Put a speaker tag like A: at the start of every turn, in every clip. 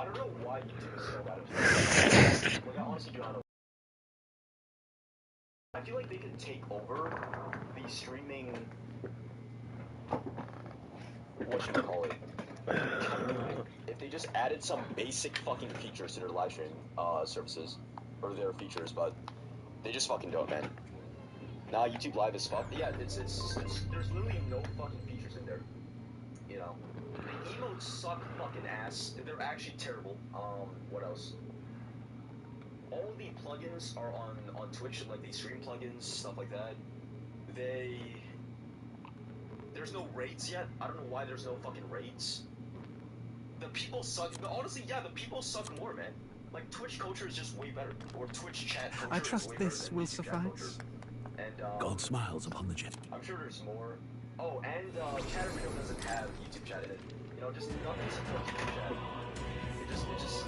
A: don't know why YouTube is so bad at like, I honestly do not know. I feel like they could take over the streaming... Whatchamacallit? If they just added some basic fucking features to their live stream services, or their features, but they just fucking don't, man. Nah, YouTube Live is fucked. Yeah, it's there's literally no fucking features in there. You know, the emotes suck fucking ass. They're actually terrible. What else? All the plugins are on Twitch, like the stream plugins, stuff like that. There's no raids yet. I don't know why there's no fucking raids. The people suck. Honestly, yeah, the people suck more, man. Like, Twitch culture is just way better. Or Twitch chat culture
B: I trust this will suffice.
A: And,
B: God smiles upon the jet.
A: I'm sure there's more. Oh, and Caterpillar doesn't have YouTube chat in it. You know, just nothing supports YouTube chat.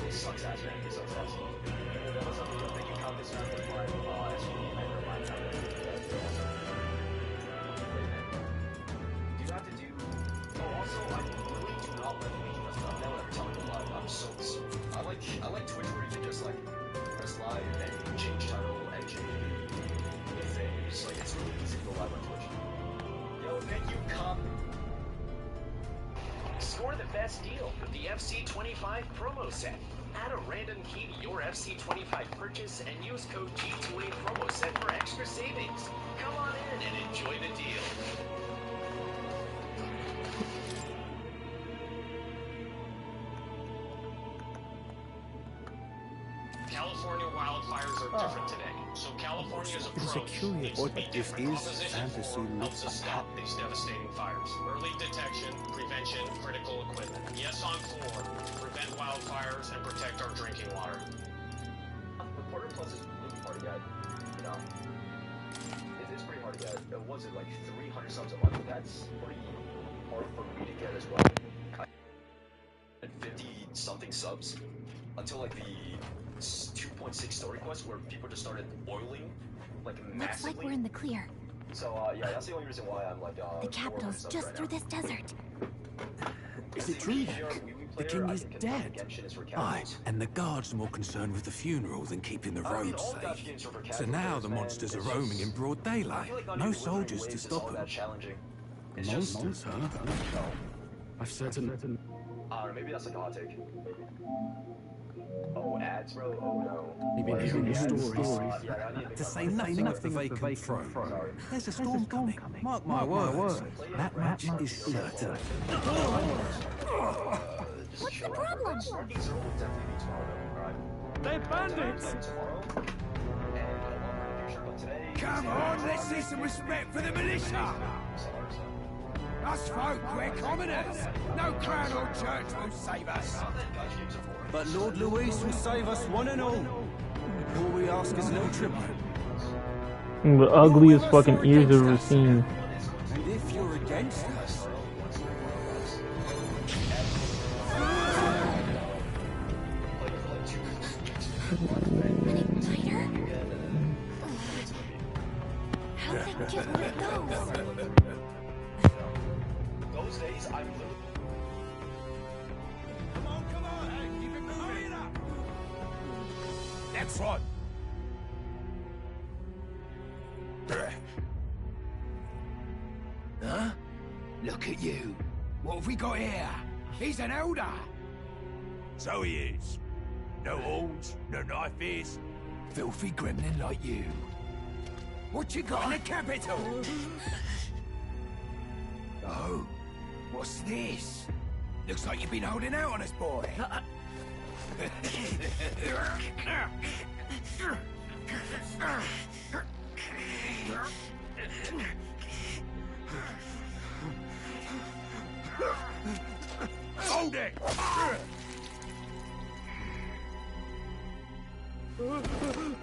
A: It sucks ass, man. It sucks ass. Thank you, Count this round for 5 SVP member line. Do you have to do... Oh, also, I really do not like making us stuff. Now every time I go live, I'm so... I like Twitch where you can just, like, press live and change title and change things. Like, it's really easy to go live on Twitch. Yo, thank you, Cop.
C: Score the best deal with the FC25 promo set. Add a random key to your FC25 purchase and use code G2A promo set for extra savings. Come on in and enjoy the deal. California wildfires are different today, so California's approach needs to be different. Opposition helps us stop these devastating fires. Early detection, prevention, critical equipment. Yes on 4. Prevent wildfires and protect our drinking water.
A: The Porter Plus is really hard to get, you know? It's pretty hard to get. Was it like 300 subs a month? That's pretty hard for me to get as well. I had 50-something subs until like the 2.6 story quest where people just started boiling like massively.
D: Looks like we're in the clear.
A: So yeah, that's the only reason why I'm like
D: the capital's just right through this desert.
B: Is it true then? The king is dead. Aye, and the guards are more concerned with the funeral than keeping the roads safe. So now the monsters are roaming in broad daylight. No soldiers to stop them.
E: Monsters, huh? I've certain...
A: maybe that's like a hot take. Oh, ads, bro? Oh, no.
E: You've been hearing the stories.
B: To say nothing of the vacant throne. There's a storm coming. Mark my words. That match is certain.
D: What's the problem?
E: They're bandits!
F: Come on, let's see some respect for the militia! Us folk, we're commoners! No crown or church will save us!
G: But Lord Luis will save us one and all. All we ask is a little tribute.
H: The ugliest fucking ears I've ever seen.
G: And if you're against us...
D: How did they get one of those?
A: Those days, I'm literally...
F: Come on, hey, keep it moving up! Next one! Huh? Look at you! What have we got here? He's an elder! So he is. No horns, no knife is. Filthy gremlin like you. What you got in the capital? Oh, what's this? Looks like you've been holding out on us, boy. Hold it!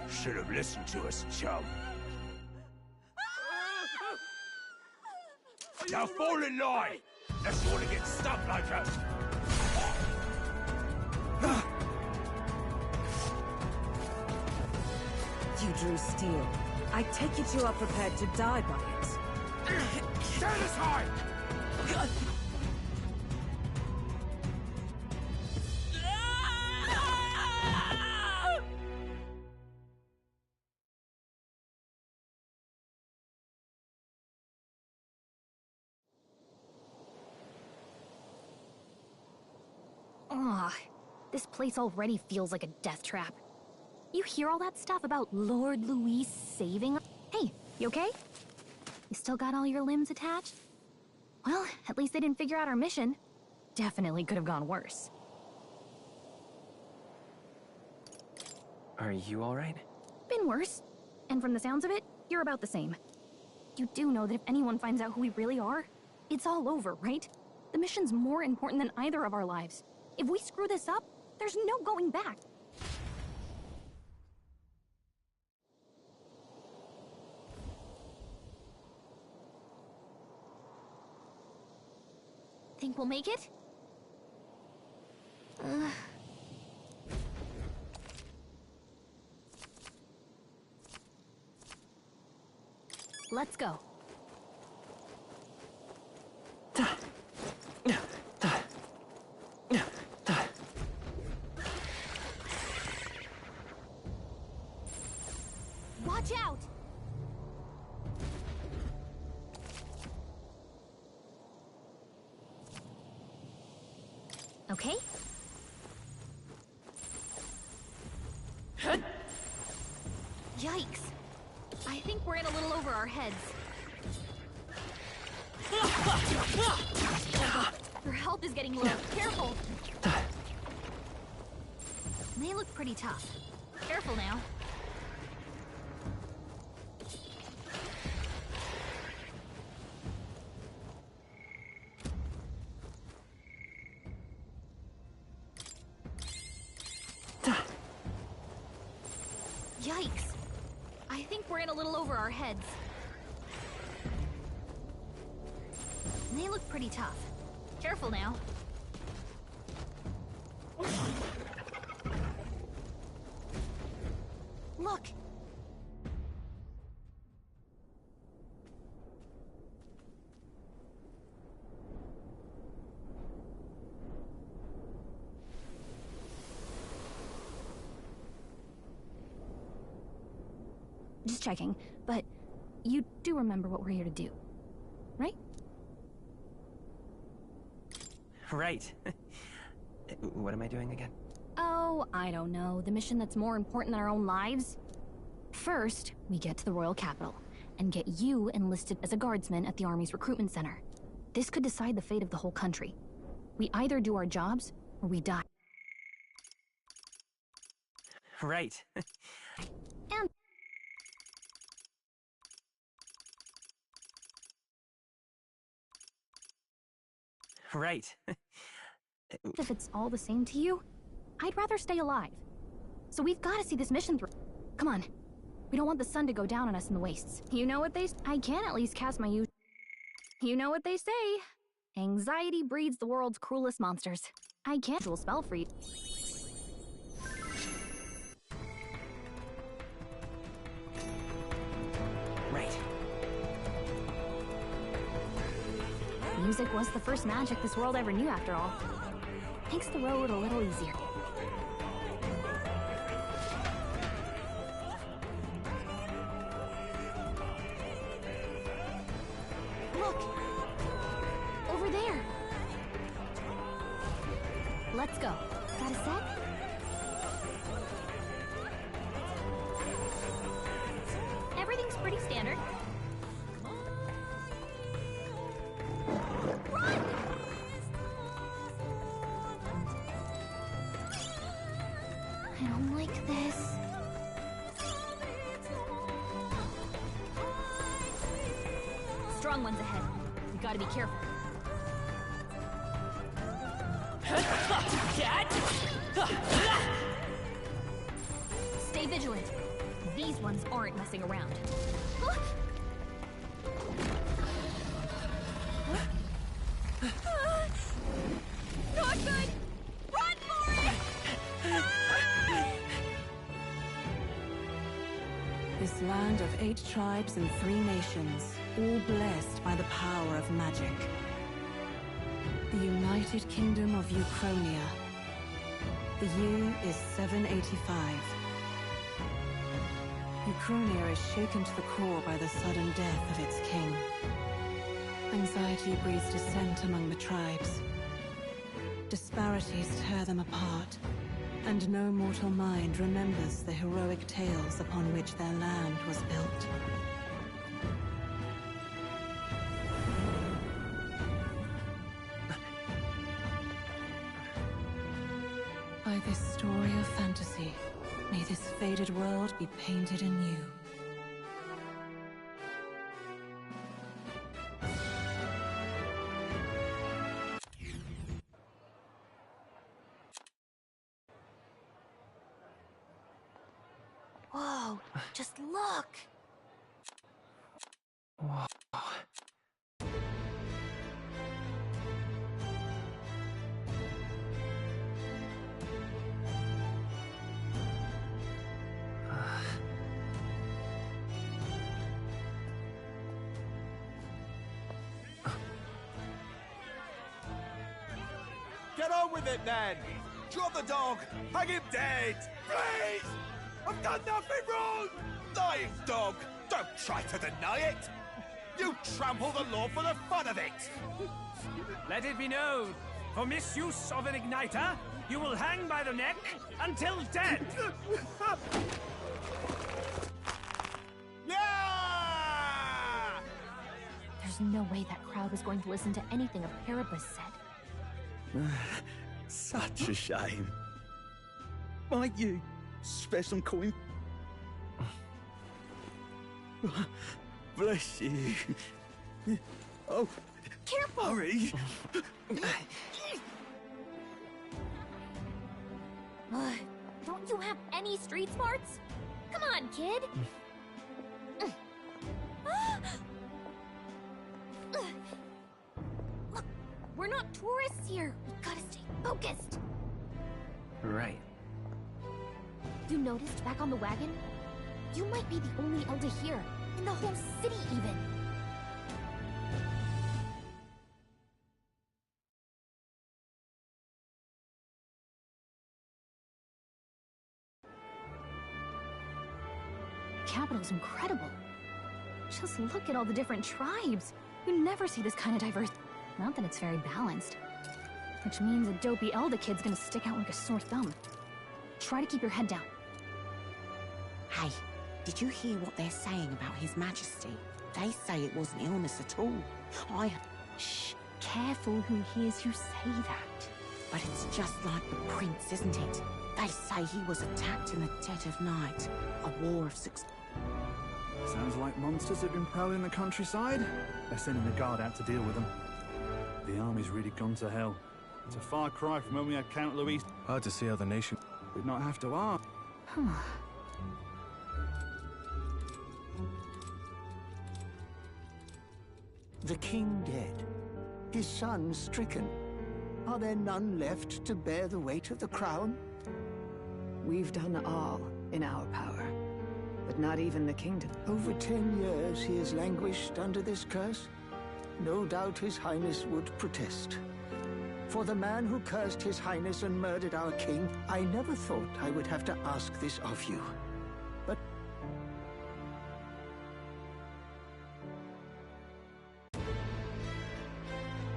F: Should have listened to us, chum. Now fall in line! Unless you want to get stuck like us!
I: You drew steel. I take it you are prepared to die by it.
F: Stand aside!
J: Ugh, this place already feels like a death trap. You hear all that stuff about Lord Luis saving? Hey, you okay? You still got all your limbs attached? Well, at least they didn't figure out our mission. Definitely could have gone worse.
K: Are you alright?
J: Been worse. And from the sounds of it, you're about the same. You do know that if anyone finds out who we really are, it's all over, right? The mission's more important than either of our lives. If we screw this up, there's no going back. Think we'll make it? Let's go. Watch out! Okay. Yikes. I think we're in a little over our heads. Your health is getting low. Careful. They look pretty tough. Careful now. Yikes. I think we're in a little over our heads. They look pretty tough. Careful now. Look! Just checking, but you do remember what we're here to do, right?
K: Right. What am I doing again?
J: Oh, I don't know. The mission that's more important than our own lives? First, we get to the Royal Capital and get you enlisted as a guardsman at the Army's recruitment center. This could decide the fate of the whole country. We either do our jobs or we die.
K: Right.
J: And
K: right.
J: if it's all the same to you, I'd rather stay alive. So we've got to see this mission through. Come on. We don't want the sun to go down on us in the wastes. You know what they say? I can at least cast my usual. You know what they say? Anxiety breeds the world's cruelest monsters. I can't do a spell for you.
K: Right.
J: Music was the first magic this world ever knew, after all. Makes the road a little easier. Look! Over there! Let's go. Got a sec? Everything's pretty standard. Run! I don't like this. Strong ones ahead. We gotta be careful. Stay vigilant. These ones aren't messing around. Not good! Run for it!
I: This land of 8 tribes and 3 nations, all blessed by the power of magic. The United Kingdom of Ukronia. The year is 785. Ukronia is shaken to the core by the sudden death of its king. Anxiety breeds dissent among the tribes. Disparities tear them apart, and no mortal mind remembers the heroic tales upon which their land was built. By this story of fantasy, may this faded world be painted anew.
D: Whoa, just look!
K: Whoa.
F: Get on with it, then! Drop the dog! Hang him dead! Please! I've done nothing wrong! Lying dog! Don't try to deny it! You trample the law for the fun of it!
L: Let it be known, for misuse of an igniter, you will hang by the neck until dead!
F: Yeah!
J: There's no way that crowd was going to listen to anything a Paribus said.
G: Such a shame. Might you spare some coin? Bless you. Oh,
J: careful!
G: Hurry!
J: Don't you have any street smarts? Come on, kid! Look, we're not tourists here. We gotta stay focused.
K: Right.
J: You noticed back on the wagon? You might be the only Elder here, in the whole city even. Capital's incredible. Just look at all the different tribes. You never see this kind of diverse. Not that it's very balanced. Which means a dopey Elder kid's gonna stick out like a sore thumb. Try to keep your head down.
M: Hey, did you hear what they're saying about His Majesty? They say it wasn't illness at all.
J: Shh, careful who hears you say that.
M: But it's just like the prince, isn't it? They say he was attacked in the dead of night. A war of six...
E: Sounds like monsters have been prowling the countryside. They're sending the guard out to deal with them. The army's really gone to hell. It's a far cry from when we had Count Louis.
N: Hard to see how the nation...
E: We'd not have to ask.
O: The king dead, his son stricken. Are there none left to bear the weight of the crown?
P: We've done all in our power, but not even the kingdom.
O: Over 10 years he has languished under this curse. No doubt His Highness would protest. For the man who cursed His Highness and murdered our king, I never thought I would have to ask this of you. But...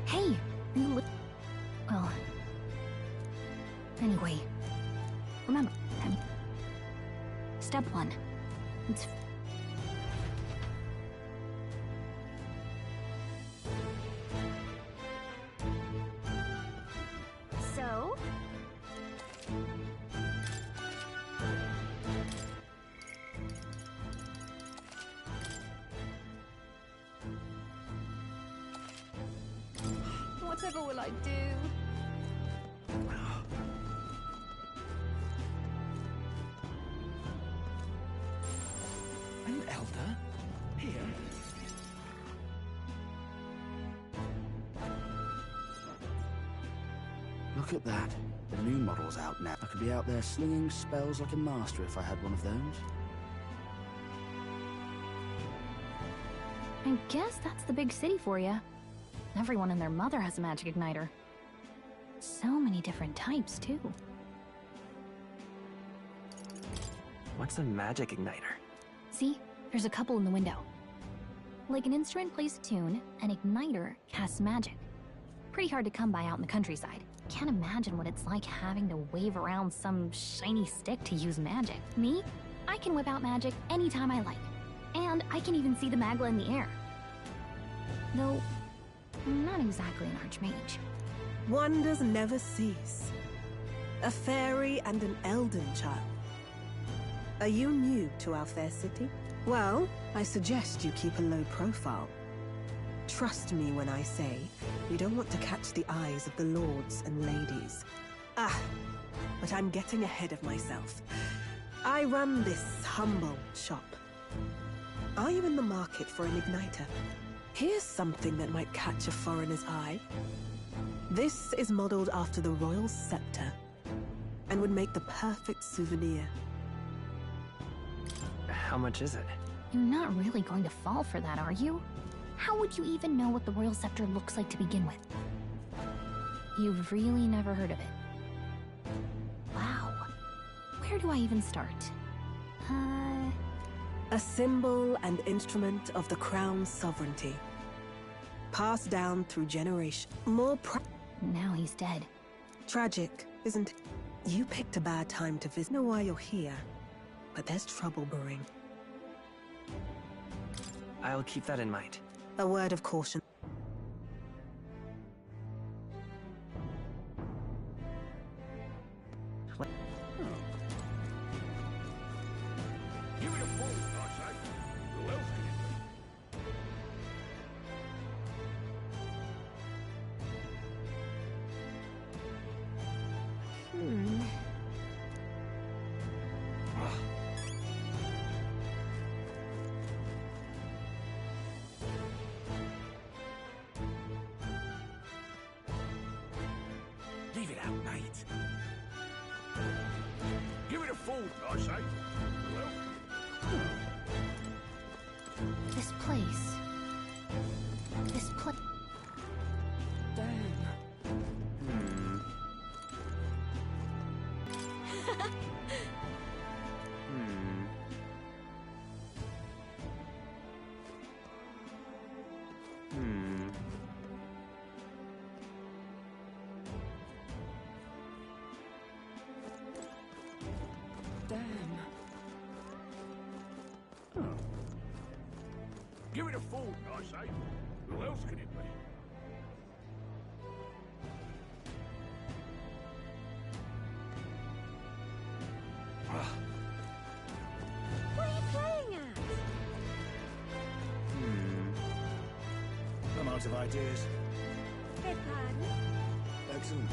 J: Hey! Well... Anyway... Remember... Step 1. It's... So... Whatever will I do?
F: An elder? Here?
Q: Look at that. The new model's out now. I could be out there slinging spells like a master if I had one of those.
J: I guess that's the big city for you. Everyone and their mother has a magic igniter. So many different types, too.
K: What's a magic igniter?
J: See? There's a couple in the window. Like an instrument plays a tune, an igniter casts magic. Pretty hard to come by out in the countryside. Can't imagine what it's like having to wave around some shiny stick to use magic. Me? I can whip out magic anytime I like. And I can even see the Magla in the air. Though, I'm not exactly an archmage.
N: Wonders never cease. A fairy and an elden child. Are you new to our fair city? Well, I suggest you keep a low profile. Trust me when I say, we don't want to catch the eyes of the lords and ladies. But I'm getting ahead of myself. I run this humble shop. Are you in the market for an igniter? Here's something that might catch a foreigner's eye. This is modeled after the royal scepter, and would make the perfect souvenir.
K: How much is it?
J: You're not really going to fall for that, are you? How would you even know what the royal scepter looks like to begin with? You've really never heard of it. Wow. Where do I even start?
N: A symbol and instrument of the crown's sovereignty. Passed down through generations.
J: Now he's dead.
N: Tragic, isn't it? You picked a bad time to visit. Know why you're here, but there's trouble brewing.
K: I'll keep that in mind.
N: A word of caution.
F: Give it a pull, I say. Who else can it be? Leave it out, mate. Give it a full, I say. Who else?
J: This place.
P: Damn.
F: Give it a full, I say. Who else can it be?
D: What are you playing at?
E: I'm out of ideas.
D: Beg pardon?
E: Excellent.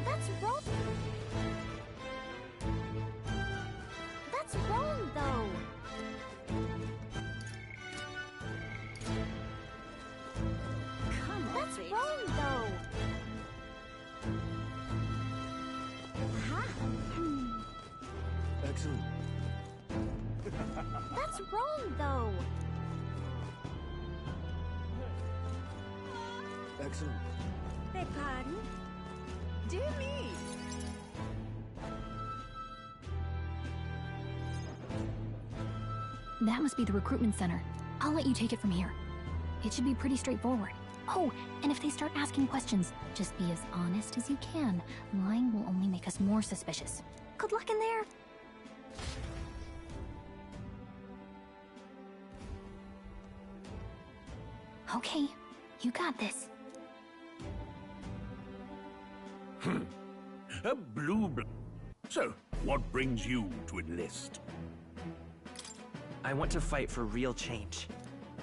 D: That's wrong. That's wrong, though. Come on, that's wrong, though. Aha.
E: Excellent.
D: That's wrong, though.
E: Excellent.
D: Beg pardon?
P: Dear me.
J: That must be the recruitment center. I'll let you take it from here. It should be pretty straightforward. Oh, and if they start asking questions, just be as honest as you can. Lying will only make us more suspicious. Good luck in there. Okay, you got this.
F: A blue. So, what brings you to enlist?
K: I want to fight for real change.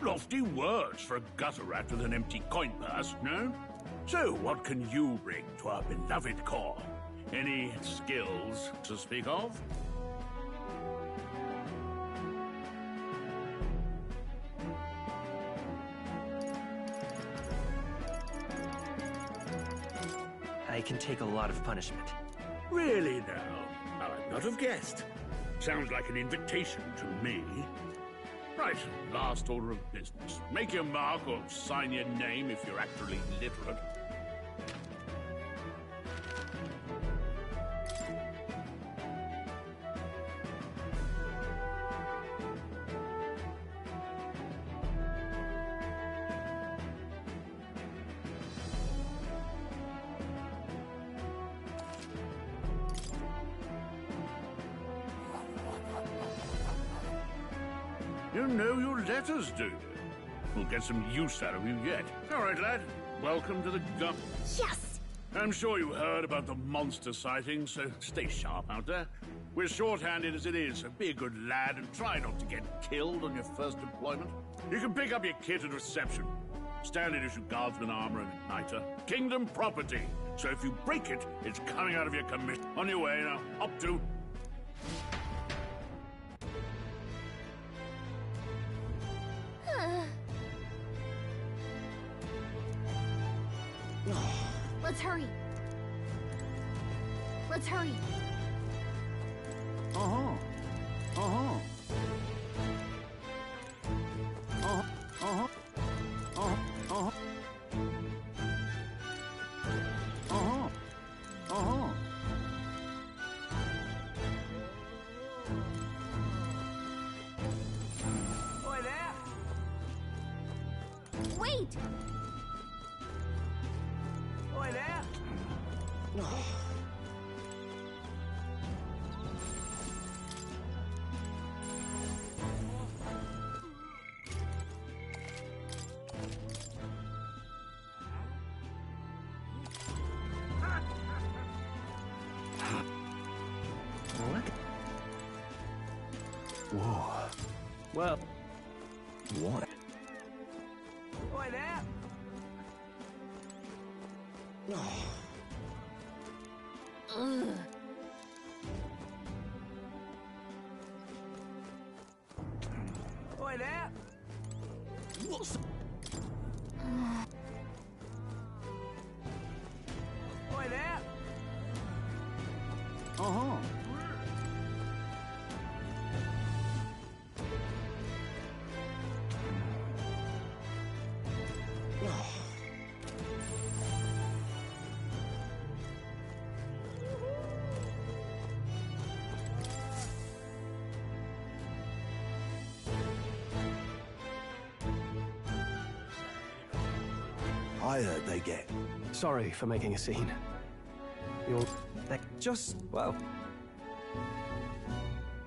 F: Lofty words for a gutter rat with an empty coin purse, no? So, what can you bring to our beloved corps? Any skills to speak of?
K: I can take a lot of punishment.
F: Really now? I'd not have guessed. Sounds like an invitation to me. Right, last order of business. Make your mark or sign your name if you're actually literate.
R: You know your letters, do you? We'll get some use out of you yet. All right, lad. Welcome to the gun.
J: Yes!
R: I'm sure you heard about the monster sightings, so stay sharp out there. We're short-handed as it is, so be a good lad and try not to get killed on your first deployment. You can pick up your kit at reception. Standard issue guardsman armor and igniter. Kingdom property. So if you break it, it's coming out of your commission. On your way now. Up to...
J: Let's hurry. Let's hurry.
E: Uh-huh. Uh-huh. Uh-huh. Uh-huh. Uh-huh. Uh-huh. Uh-huh. Uh-huh.
L: Boy there!
J: Wait!
L: Boy there!
K: What?
Q: Whoa.
K: Well.
Q: What?
L: Boy there!
J: Ugh.
L: Boy there!
Q: What's...
L: Boy there!
E: Uh-huh.
Q: I heard they get...
K: Sorry for making a scene. You're... just, well...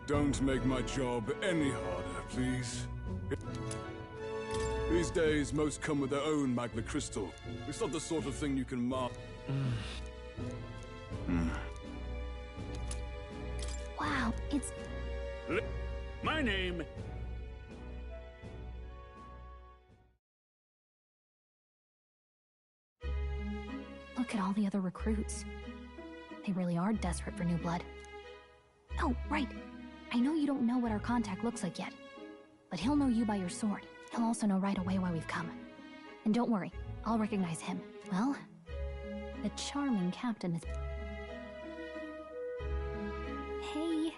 S: Don't make my job any harder, please. These days, most come with their own Magna Crystal. It's not the sort of thing you can mark.
J: Wow, it's...
R: My name...
J: Look at all the other recruits. They really are desperate for new blood. Oh, right. I know you don't know what our contact looks like yet, but he'll know you by your sword. He'll also know right away why we've come. And don't worry, I'll recognize him. Well, the charming captain is... Hey,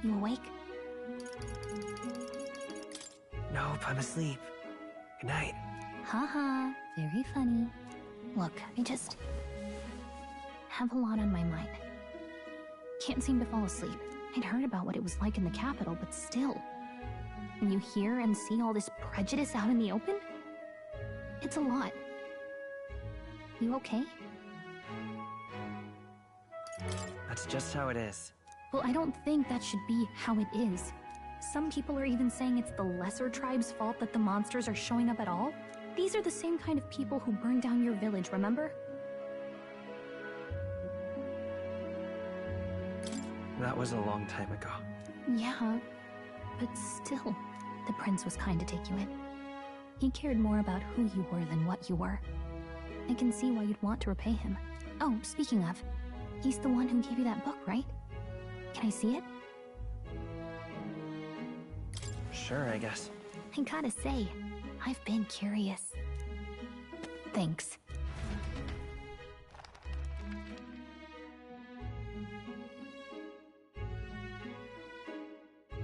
J: you awake?
K: Nope, I'm asleep. Good night.
J: Haha, very funny. Look, I just have a lot on my mind. Can't seem to fall asleep. I'd heard about what it was like in the capital, but still. When you hear and see all this prejudice out in the open, it's a lot. You okay?
K: That's just how it is.
J: Well, I don't think that should be how it is. Some people are even saying it's the lesser tribe's fault that the monsters are showing up at all. These are the same kind of people who burned down your village, remember?
K: That was a long time ago.
J: Yeah, but still, the prince was kind to take you in. He cared more about who you were than what you were. I can see why you'd want to repay him. Oh, speaking of, he's the one who gave you that book, right? Can I see it?
K: Sure, I guess.
J: I gotta say, I've been curious. Thanks.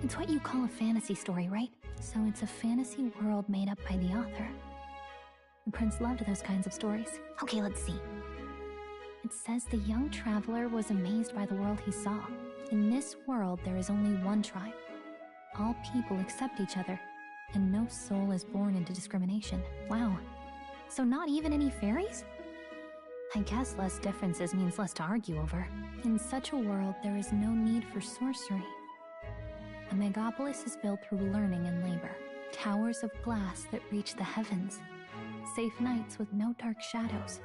J: It's what you call a fantasy story, right? So it's a fantasy world made up by the author. The prince loved those kinds of stories. Okay, let's see. It says the young traveler was amazed by the world he saw. In this world, there is only one tribe. All people accept each other, and no soul is born into discrimination. Wow. So not even any fairies? I guess less differences means less to argue over. In such a world, there is no need for sorcery. A megapolis is built through learning and labor. Towers of glass that reach the heavens. Safe nights with no dark shadows.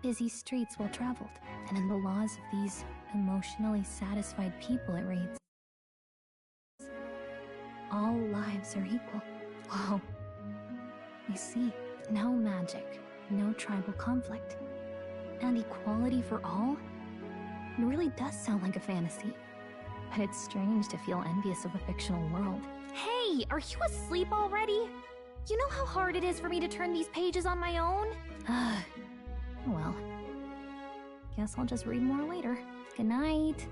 J: Busy streets well traveled. And in the laws of these emotionally satisfied people, it reads, all lives are equal. Whoa. I see. No magic, no tribal conflict, and equality for all? It really does sound like a fantasy. But it's strange to feel envious of a fictional world. Hey, are you asleep already? You know how hard it is for me to turn these pages on my own? Well, guess I'll just read more later. Good night.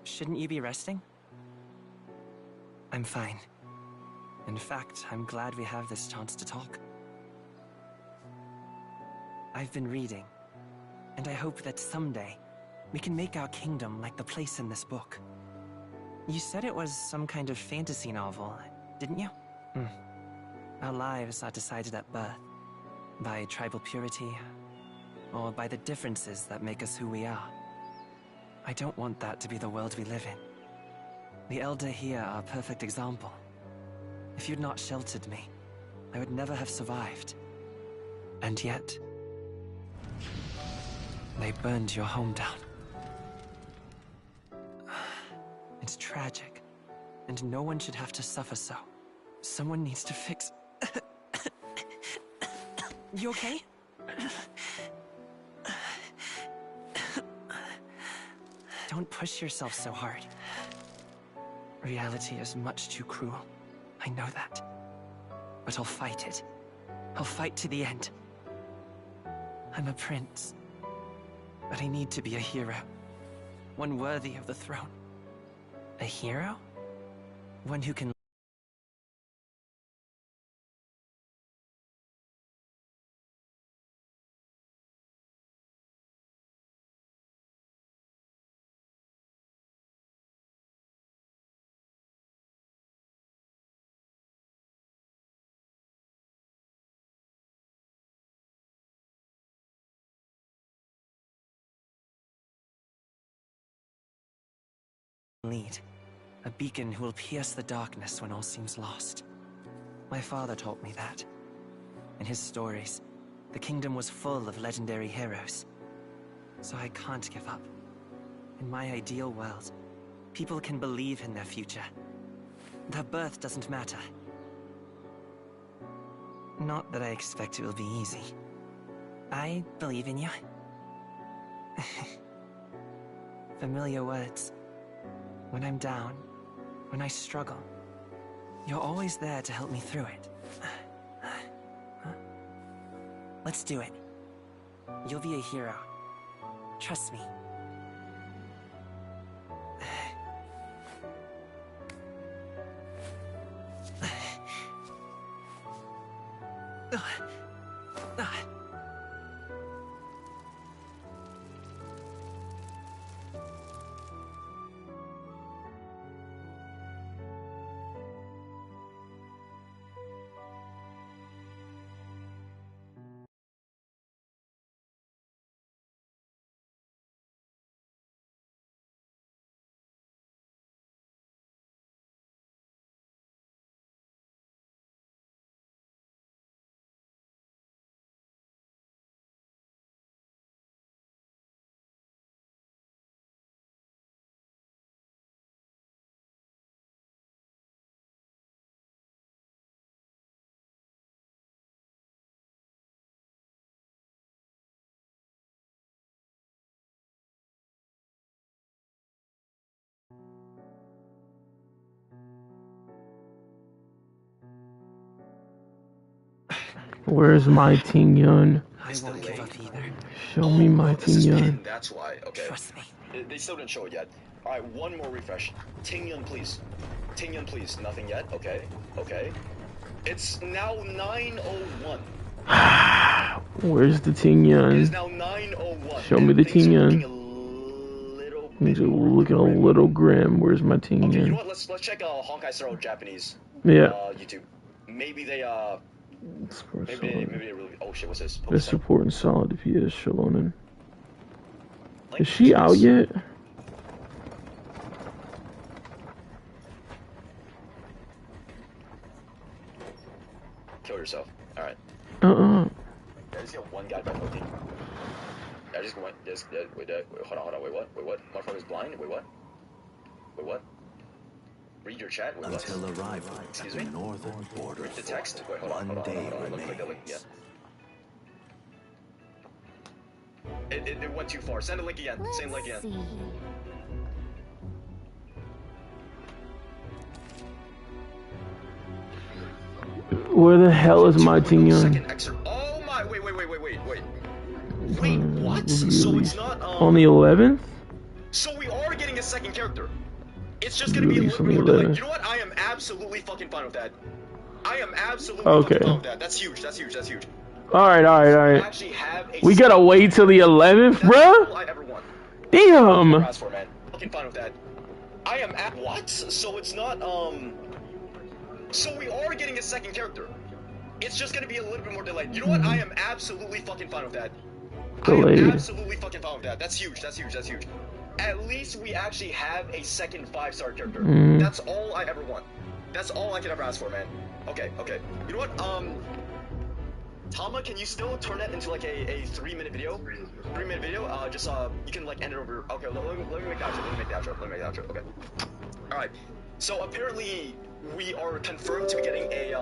K: Shouldn't you be resting? I'm fine. In fact, I'm glad we have this chance to talk. I've been reading, and I hope that someday we can make our kingdom like the place in this book. You said it was some kind of fantasy novel, didn't you? Our lives are decided at birth, by tribal purity, or by the differences that make us who we are. I don't want that to be the world we live in. The Elder here are a perfect example. If you'd not sheltered me, I would never have survived. And yet, they burned your home down. It's tragic, and no one should have to suffer so. Someone needs to fix... You okay? Don't push yourself so hard. Reality is much too cruel. I know that. But I'll fight it. I'll fight to the end. I'm a prince. But I need to be a hero. One worthy of the throne. A hero? One who can... lead. A beacon who will pierce the darkness when all seems lost. My father taught me that. In his stories, the kingdom was full of legendary heroes. So I can't give up. In my ideal world, people can believe in their future. Their birth doesn't matter. Not that I expect it will be easy. I believe in you. Familiar words. When I'm down, when I struggle, you're always there to help me through it. Let's do it. You'll be a hero. Trust me.
H: Where's my Ting Yun?
K: I won't give up either.
H: Show me my Ting Yun.
A: That's why. Okay.
K: Trust me.
A: They still didn't show it yet. All right, one more refresh. Ting Yun, please. Ting Yun, please. Nothing yet. Okay. Okay. It's now 9:01.
H: Where's the Ting Yun?
A: It is now 9:01.
H: Show me the Ting Yun. He's looking a little grim. Where's my Ting Yun?
A: You know what? Let's check Honkai Star Rail Japanese.
H: Yeah.
A: YouTube. Maybe they maybe they really. Oh shit! What's this?
H: Best support and solid DPS, Shalonen. Is she out yet?
A: Kill yourself. All right.
H: I
A: just got one guy by voting. I just went. Wait, hold on. Wait, what? Motherfucker's blind. Wait, what? Read your chat. Wait, what?
B: Until arrival at the northern border.
A: Read the text. Wait, hold on.
B: One day
A: Yeah. It went too far. Send a link again. Same link again.
H: Where the hell is my Ting Yun?
A: Oh my! Wait! Wait, what? So it's not
H: on the 11th?
A: So we are getting a second character. It's just gonna be a little bit more delayed. You know what? I am absolutely fucking fine with that. I am absolutely fucking fine with that. That's huge.
H: Alright. We gotta wait till the 11th, bruh? Damn!
A: Fucking fine with that. I am at what? So it's not so we are getting a second character. It's just gonna be a little bit more delayed. You know what? I am absolutely fucking fine with that.
H: Delayed.
A: I am absolutely fucking fine with that. That's huge. At least we actually have a second 5-star character. That's all I ever want. That's all I can ever ask for, man. Okay. You know what? Tama, can you still turn that into like a 3-minute video? 3-minute video? Just you can like end it over. Okay, let me make the outro. Okay. All right. So apparently we are confirmed to be getting a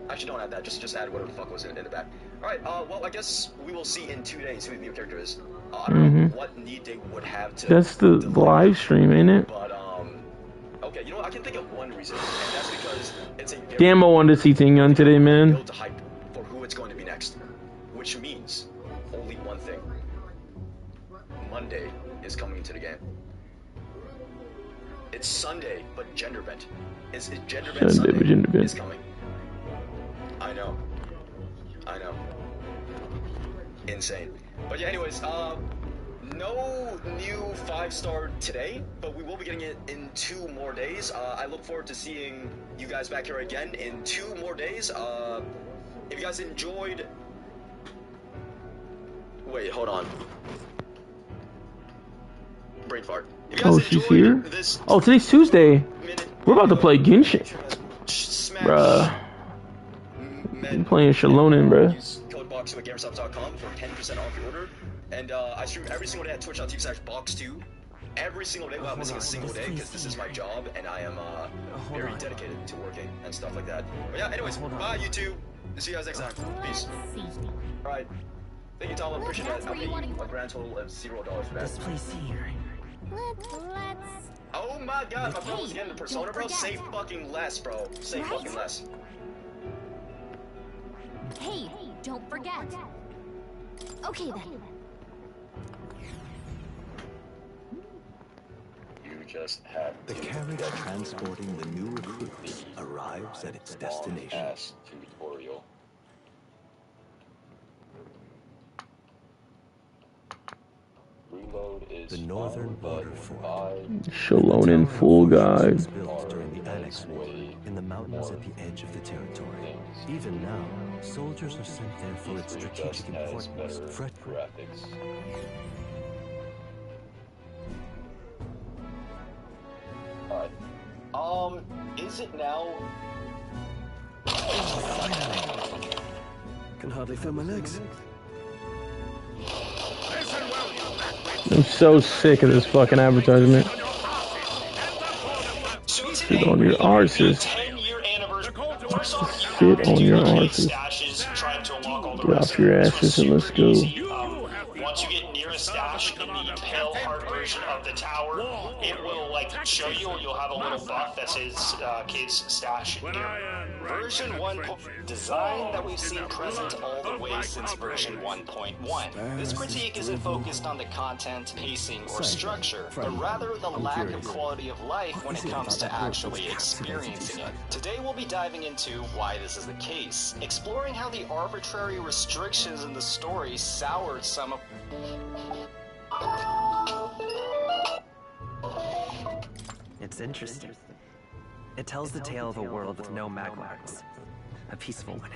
A: Actually, don't add that. Just add whatever the fuck was in the back. All right. Well, I guess we will see in 2 days who the new character is. I don't know what need they would have to.
H: That's the live stream, ain't it?
A: But okay. You know what? I can think of one reason, and that's because it's a very
H: Damn, I wanted to see Ting Yun today, man.
A: build to hype for who it's going to be next, which means only one thing. Monday is coming into the game. It's Sunday, but Gender Bent. It's Gender Bent Sunday is coming. I know. Insane. But yeah, anyways, no new 5-star today, but we will be getting it in 2 more days. I look forward to seeing you guys back here again in 2 more days. If you guys enjoyed... Wait, hold on. Brain fart.
H: Oh, she's here? Oh, today's Tuesday. We're about to play Genshin. Bruh. I'm playing Shalonen, bruh.
A: Use code BOX2 at GamerStop.com for 10% off your order. And I stream every single day at twitch.tv/box2. Every single day without missing a single day, because this is my job, and I am very dedicated to working and stuff like that. But yeah, anyways, bye YouTube. See you guys next time. Peace. Alright. Thank you, Tom. I appreciate that. I'll pay you a grand total of $0 for that.
K: This place here.
J: Let's...
A: Oh my god, my bro was getting the persona, bro. Say fucking less, bro. Say fucking less.
J: Hey, don't forget. Okay then.
A: You just have
B: the carriage transporting the new recruits arrives at its destination.
A: Tutorial. Reload is
B: the northern border fort.
H: Shalonen Full Guide.
B: Built during the Annex War in the mountains at the edge of the territory. Even now, soldiers are sent there for its strategic importance.
A: Graphics. Alright. Is it now?
Q: Can hardly feel my legs.
H: I'm so sick of this fucking advertisement. Sit on your arses. Sit on your arses. Get off your asses and let's go.
C: Once you get near a stash in the pale heart version of the tower, it will like show you. You'll have a little buff that says kids stash gear.
T: Version 1 design that we've seen present all the way since version 1.1. This critique isn't focused on the content, pacing, or structure, but rather the lack of quality of life when it comes to actually experiencing it. Today we'll be diving into why this is the case, exploring how the arbitrary restrictions in the story soured some of...
K: It's interesting. It tells the tale of a world with no Magla arts. A peaceful one.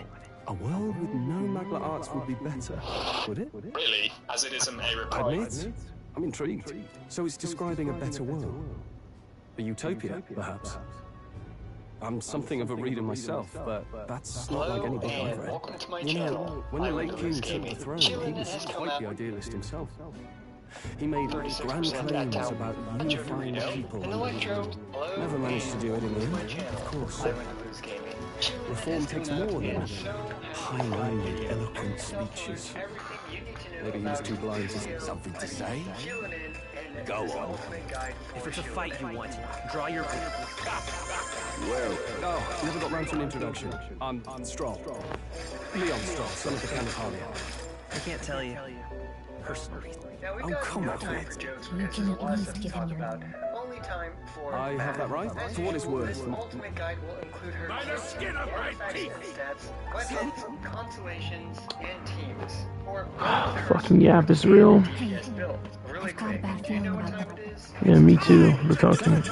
G: A world with no Magla arts would be better, would it?
C: Really? As it isn't a reply.
G: Admit? I'm intrigued. So it's describing a better world. A utopia, perhaps. I'm something of a reader myself, but that's not like any book I've read. You know, when the late king took the throne, he was quite the idealist himself. He made grand claims about unifying people. Never managed to do it in the end, of course. Reform takes more than high-minded, eloquent speeches. Maybe he was too blind to something to say. Go on.
K: If it's a fight you want, draw your...
G: Well, oh, never got round to an introduction. I'm Stroll. Leon Stroll, son of the Count of Harley.
K: I can't tell you. Personal reason.
G: Oh, come on.
J: You can at least give him your name.
T: Only time for
G: I have that right? For what it's worth.
T: ultimate guide will include her
R: By the skin of my teeth!
T: stats, weapons, consolations, and teams. Or
H: Fucking yap is real.
J: I've got a bad feeling about that.
H: Yeah, me too. We're talking.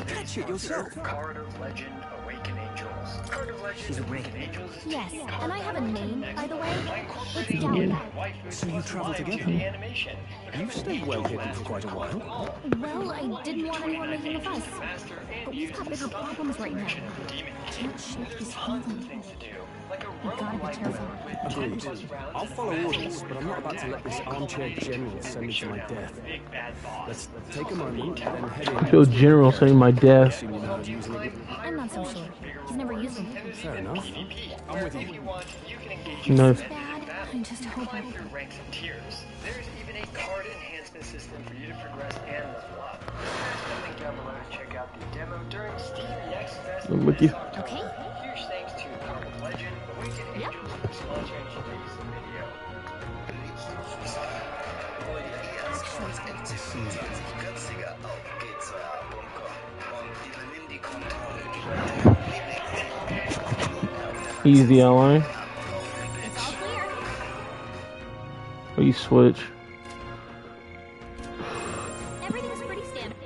G: Catch it yourself.
T: Card of Legend, Awaken Angels. Card of Legend, Awaken Angels.
J: Yes, and I have a name, by the way. It's
H: Yeah.
J: Gallia.
G: So you travel together? You've stayed well hidden for quite a while.
J: Well, I didn't want anyone making a fuss. But we've got bigger problems right now. Can't shake this feeling. You gotta be careful.
G: Agreed. I'll follow orders, but I'm not about to let this armchair general send me to my death. Let's take a moment and then head in.
H: I feel general saying my death.
J: I'm not so sure. He's never used them.
G: Fair enough. I'm with you.
H: No.
J: Bad. I just hope I...
T: Through ranks and tiers. There's even a card enhancement system for you to progress and level up. There's a link down below to check out the demo during Steam Next Fest.
H: I'm with you.
J: Okay.
T: Huge thanks to Card of Legend, Awaken Angels for sponsoring today's video.
H: He's the ally. Oh, you switch.
J: Everything's pretty standard.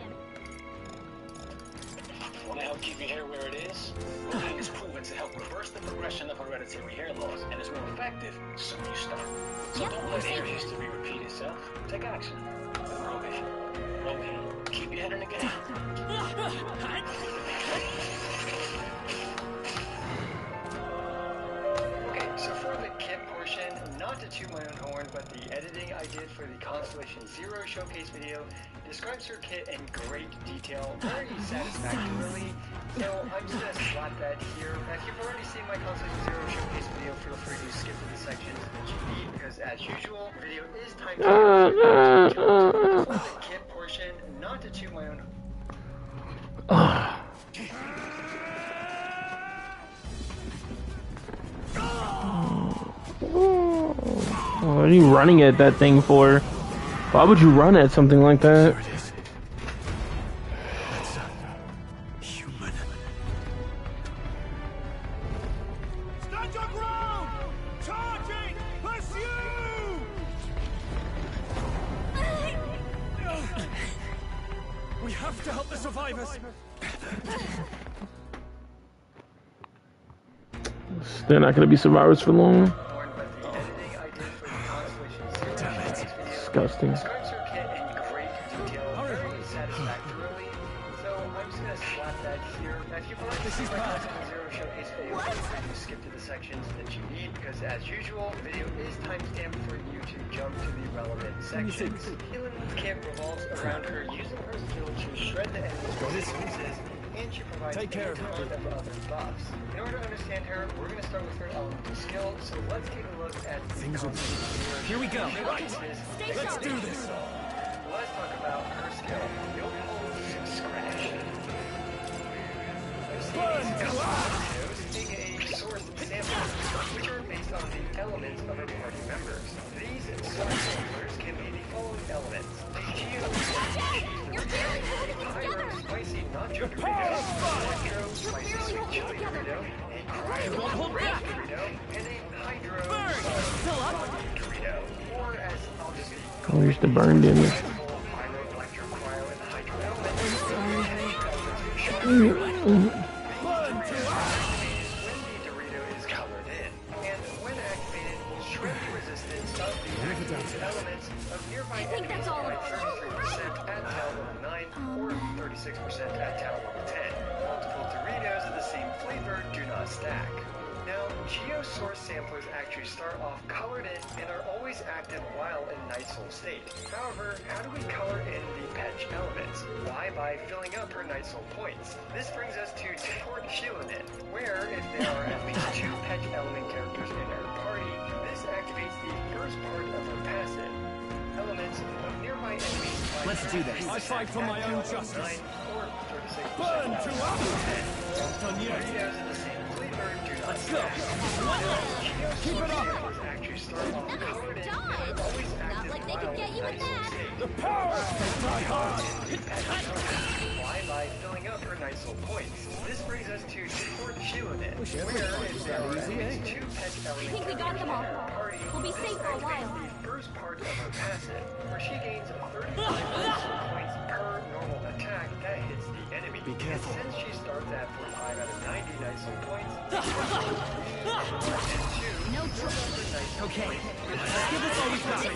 T: Want to help keep your hair where it is? Rogaine is proven to help reverse the progression of hereditary hair loss and is more effective so you start. So don't let hair history repeat itself. Take action. Rogaine, keep your head in the game. Okay, so for the kit portion, not to toot my own horn, but the editing I did for the Constellation Zero showcase video describes her kit in great detail, very satisfactorily. So I'm just gonna slap that here. Now, if you've already seen my Constellation Zero showcase video, feel free to skip to the sections that you need, because as usual, the video is timed for the kit portion, not to toot my own
H: What are you running at that thing for? Why would you run at something like that?
G: Human.
L: Stand your ground! Charging! Pursue! We have to help the survivors.
H: They're not gonna be survivors for long. Disgusting.
T: describes her kit in great detail, very satisfactorily. So I'm just gonna slap that here. Now, if you've already seen my Constellation Zero showcase video, feel free to skip to the sections that you need, because as usual, the video is timestamped for you to jump to the relevant sections. Healen's kit revolves around her using her skill to shred the enemy's weaknesses, and she provides a ton of other buffs. In order to understand her, we're going to start with her elemental skill, so let's take a look at the
L: Here we go.
T: Right.
L: Let's do this.
T: Let's talk about elements of her party members. These source samplers can be the following elements. Pyro spicy nacho burrito, electro spicy sweet chili burrito, a cryo ranch burrito, and a hydro burrito. Or as I'll just
H: Oh, here's the burn damage.
T: pyro, electro, cryo, and hydro elements. When the Dorito is colored in, and when activated, will shred the resistance of the activated elements of nearby enemies by 33% at town level 9 or 36% at town level 10. Multiple Doritos of the same flavor do not stack. Now, Geo Source samplers actually start off colored in and are always active while in Night Soul state. However, how do we color in the Petch elements? Why? By filling up her Night Soul points. This brings us to Tort Shielded, where if there are at least 2 Petch element characters in her party, this activates the first part of her passive. Elements of nearby enemies.
L: Let's do this. I fight for my own justice.
T: 9 or 36%
L: Burn
T: at
L: to
T: town
L: us!
T: level 10.
L: Done yet.
T: Doritos in the same flavor do not
L: Let's go.
T: Keep it up. Actually start off colored in and are always active
D: like they could get you with that.
L: The power of die hard!
T: Why? By filling up her Night Soul points. This brings us to Tort Shielded, where if there are at least 2 Petch
D: I
T: elements
D: think we got them all.
T: party,
D: We'll be safe for a while.
T: the first part of her passive, where she gains 35 Night Soul points per normal attack that hits the enemy.
L: Be careful.
T: And since she starts at 45 out of 90 Night Soul points,
D: No trouble.
L: Okay, let's give this all we've got.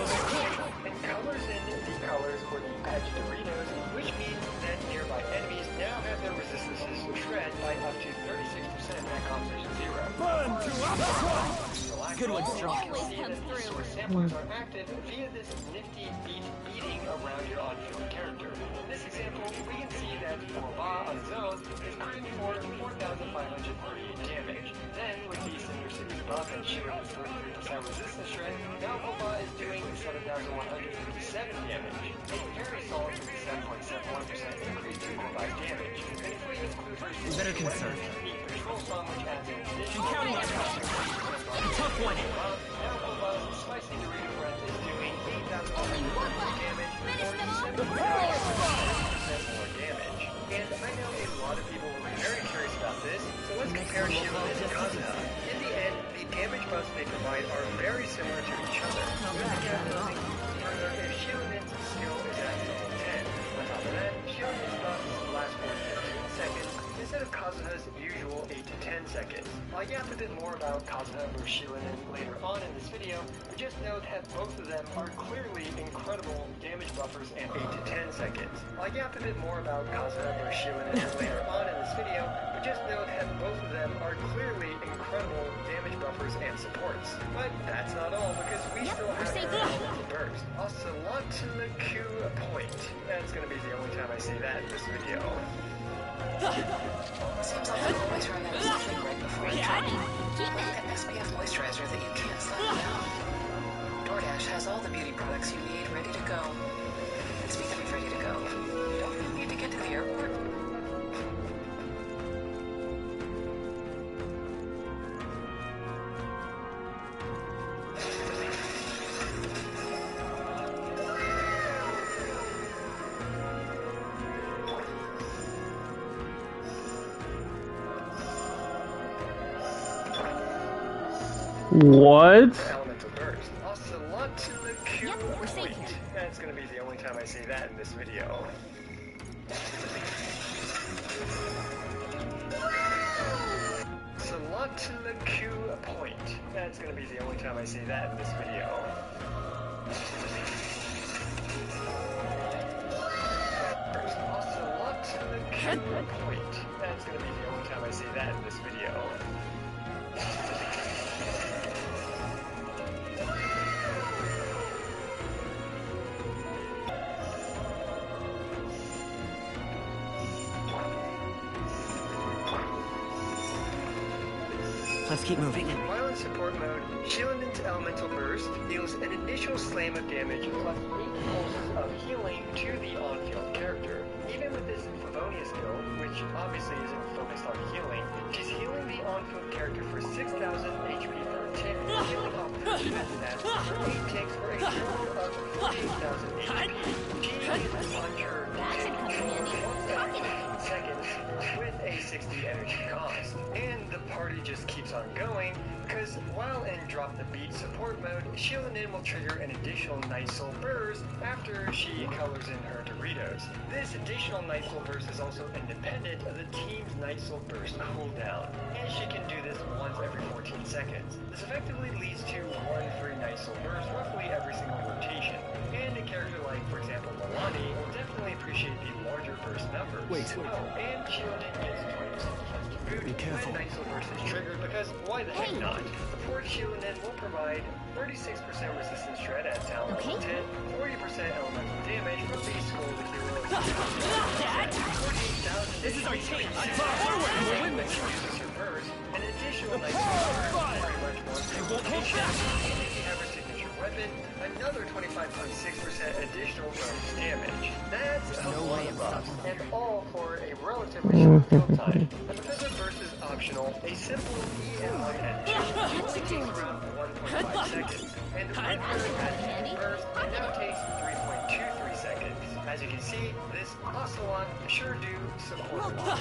T: and colors in the colors for the Petch Doritos, which means that nearby enemies now have their resistances shred by up to 36% at composition 0.
L: Burn to us! Good one, Strong.
T: Always comes through. Source samplers are active via this nifty beating around your on-field character. In this example, we can see that Orba on zone is crit for 4,538 damage. Then, with the Cinder City buff and shield with 33% resistance shred, now Orba is doing 7,157 damage. A very solid 7.71% increase to Orba's damage. And if we include her
K: Better conserve.
T: the control song, which adds an additional
K: I'm counting on you. Tough one.
T: now Orba's spicy Dorito breath is doing 8,100 damage or 7% more damage. And I know a lot of people will be very curious about this, so let's compare Shielded and Kazuha. In the end, the damage buffs they provide are very similar to each other. With the gap closing further if Shielded's skill is at level 10. On top of that, Shielded's buffs last for 15 seconds instead of Kazuha's usual 8 to 10 seconds. I'll yap a bit more about Kazuha versus Shielded later on in this video, but just note that both of them are clearly incredible damage buffers and 8 to 10 seconds. I'll yap a bit more about Kazuha versus Shielded later on in this video, but just note that both of them are clearly incredible damage buffers and supports. But that's not all, because we still have her Elemental Burst. Ocelotlicu point. That's gonna be the only time I say that in this video.
U: Seems like you always run out of something right before you try. An SPF moisturizer that you can't slap down. DoorDash has all the beauty products you need ready to go. And speaking of ready to go, you don't really need to get to the airport.
H: What?
T: Elemental Burst. Ocelotlicu point. That's gonna be the only time I say that in this video. Ocelotlicu point. That's gonna be the only time I say that in this video. Ocelotlicu point. That's gonna be the only time I say that in this video.
K: Let's keep moving.
T: While in support mode, Shielded's Elemental Burst deals an initial slam of damage plus 8 pulses of healing to the on-field character. Even with this Favonia skill, which obviously isn't focused on healing, she's healing the on-field character for 6,000 HP per tick healing off their defense stats for 8 ticks for a total of 48,000 HP. She is under seconds with a 60 energy cost. And the party just keeps on going, because while in Drop the Beat support mode, Shieldin' will trigger an additional Night Soul burst after she colors in her Doritos. This additional Night Soul burst is also independent of the team's Night Soul burst cooldown, and she can do this once every 14 seconds. This effectively leads to one free Night Soul burst roughly every single rotation, and a character like, for example, Milani will definitely appreciate the larger burst numbers.
G: Wait.
T: Oh, and Shieldin gets 20% defensive boot when Night Soul burst is triggered, because why the heck not? The port Shieldin will provide 36% resistance shred at sound level 10, 40% elemental damage from the Skull the Hero.
L: This is our chance.
T: We'll win this. An additional Night Soul burst, pretty much one rotation, and if you have her signature weapon, another 25.6% additional bonus damage. That's a lot of buffs, and all for a relatively short kill time. And because the burst is optional, a simple EM1 animation only takes around 1.5 seconds, and with her animation burst, it now takes 3.23 seconds. As you can see, this Ocelot sure do support a lot.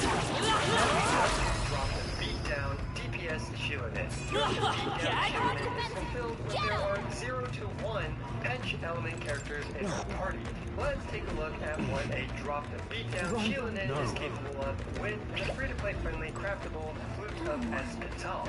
T: Drop the beat down DPS Shieldin'. Drop the beat down Shieldin' is fulfilled when there are 0 to 1 Petch element characters in our party. Let's take a look at what a Drop the Beat down Shieldin' is capable of with the free-to-play friendly craftable Flute of Espetal.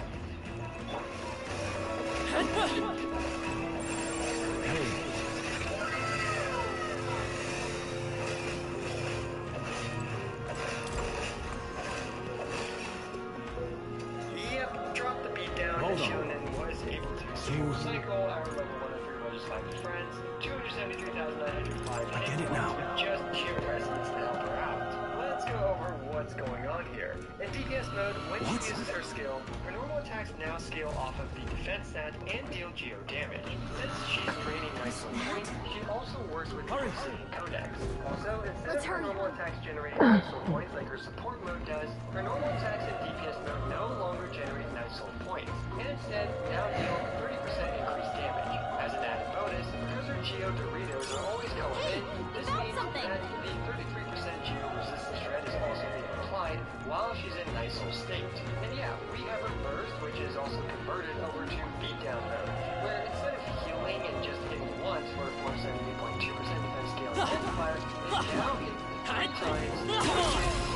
T: Yep, Drop the Beat down Shieldin' was able to smooth cycle our level 103 registered friends, 273,905 hit points with just sheer presence to help her out. Let's go over what's going on here. In DPS mode, when she uses her skill, her normal attacks now scale off of the defense stat and deal geo damage. Since she's draining Night Soul points, she also works with the Obsidian Codex. Also, instead of her normal attacks generating Night Soul points like her support mode does, her normal attacks in DPS mode no longer generate Night Soul points, and instead now deal 30% increased damage. As an added bonus, because her Geo Doritos are always going in, this means that the 33% Geo resistance shred is also being applied while she's in Night Soul state. And yeah, we have her burst, which is also converted over to beatdown mode, where instead of healing and just hitting once for a 478.2% defense scale multiplier, they now hit 3 times,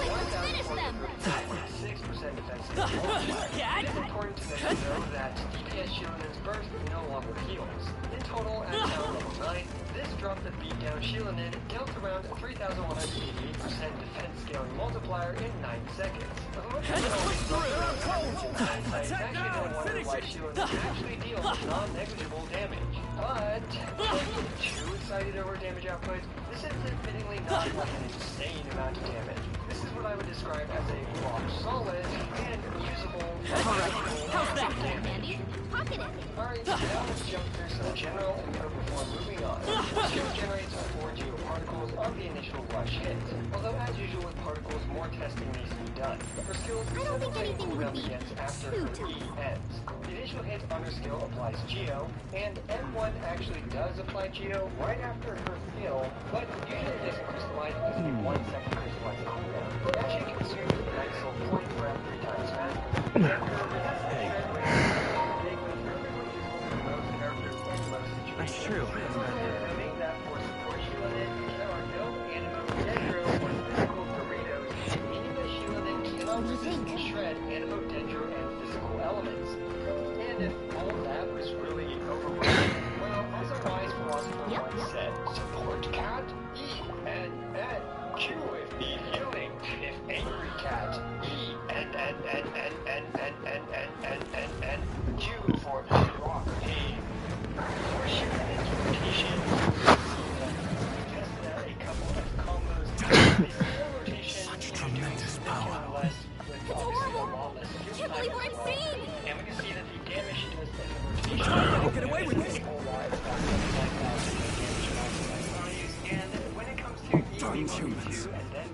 T: which is 1,436% defense scale multiplier. It is important to know that DPS Shieldin's burst no longer heals. In total, at town level 9, this Drop the Beat down Shieldin dealt around 3,188% defense scaling multiplier in 9 seconds. It's actually no wonder why Shieldin actually deals non-negligible damage. But, don't get too excited over damage output. This is admittedly not like an insane amount of damage. This is what I would describe as a rock solid and usable damage. Alright, now let's jump through some general info before moving on. The skill generates 4 geoparticles on the initial rush hit. Although as usual with particles, more testing needs to be done. Her skill cooldown begins after her E ends. The initial hit on her skill applies Geo, and M1 actually does apply Geo right after her skill, but usually it doesn't crystallize because of the 1 second crystallize cooldown. It actually consumes the Night Soul point around 3 times faster.
K: That's true.
T: Noting that for support Shieldin, there are no animal dendro or physical Doritos, meaning that Shieldin cannot resist shred animal dendro and physical elements. And if all of that was really overwhelming, well, as a wise philosopher once said, support cat, E, and Q if need healing, if angry cat, E, and Q for rock, E. For Shieldin's rotation, tested out a couple of combos. Such tremendous power. It's horrible! I can't believe what I'm seeing! And we can see that the damage she does in the rotation. Get away with this! And when it comes to
B: Darn humans.